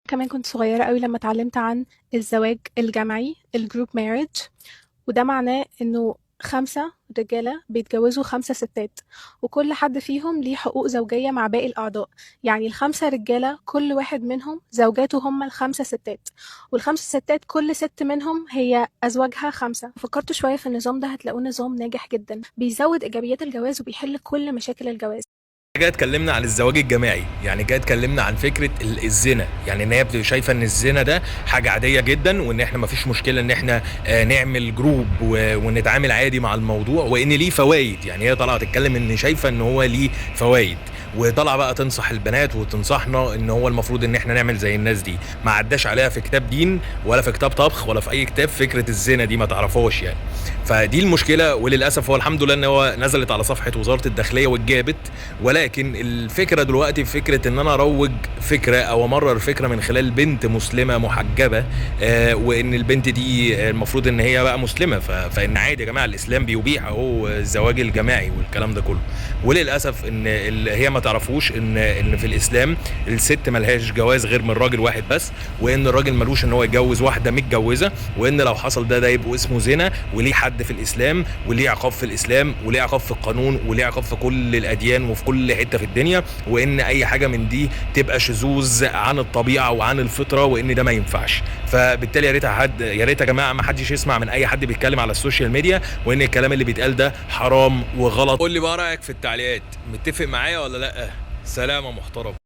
كمان كنت صغيرة أوي لمّا اتعلمت عن الزواج الجمعي الgroup marriage، وده معناه إنه 5 رجالة بيتجوزوا 5 ستات، وكل حد فيهم ليه حقوق زوجية مع باقي الأعضاء، يعني ال5 رجالة كل واحد منهم زوجاته هم ال5 ستات، وال5 ستات كل ست منهم هي أزواجها 5. فكرتوا شوية في النظام ده هتلاقوه نظام ناجح جدًا، بيزود إيجابيات الجواز وبيحل كل مشاكل الجواز. جاي اتكلمنا عن الزواج الجماعي، يعني جاي اتكلمنا عن فكره الزنا، يعني ان هي شايفه ان الزنا ده حاجه عاديه جدا، وان احنا مفيش مشكله ان احنا نعمل جروب ونتعامل عادي مع الموضوع، وان ليه فوائد. يعني هي طالعه تتكلم ان شايفه ان هو ليه فوائد، وطالعه بقى تنصح البنات وتنصحنا ان هو المفروض ان احنا نعمل زي الناس دي. ما عداش عليها في كتاب دين ولا في كتاب طبخ ولا في اي كتاب فكره الزنا دي، ما تعرفهاش يعني. فدي المشكله، وللاسف هو الحمد لله ان هو نزلت على صفحه وزاره الداخليه واتجابت. ولكن الفكره دلوقتي في فكره ان انا اروج فكره او امرر فكره من خلال بنت مسلمه محجبه، وان البنت دي المفروض ان هي بقى مسلمه، فان عادي يا جماعه الاسلام بيبيح اهو الزواج الجماعي والكلام ده كله. وللاسف ان هي ما تعرفوش ان في الاسلام الست ملهاش جواز غير من راجل واحد بس، وان الراجل ملوش ان هو يتجوز واحده متجوزه، وان لو حصل ده يبقوا اسمه زنا، وليه حد في الاسلام، وليه عقاب في الاسلام، وليه عقاب في القانون، وليه عقاب في كل الاديان وفي كل حته في الدنيا، وان اي حاجه من دي تبقى شذوذ عن الطبيعه وعن الفطره، وان ده ما ينفعش. فبالتالي يا ريت يا جماعه ما حدش يسمع من اي حد بيتكلم على السوشيال ميديا، وان الكلام اللي بيتقال ده حرام وغلط. قول لي بقى رايك في التعليقات، متفق معايا ولا لا؟ سلام يا محترم.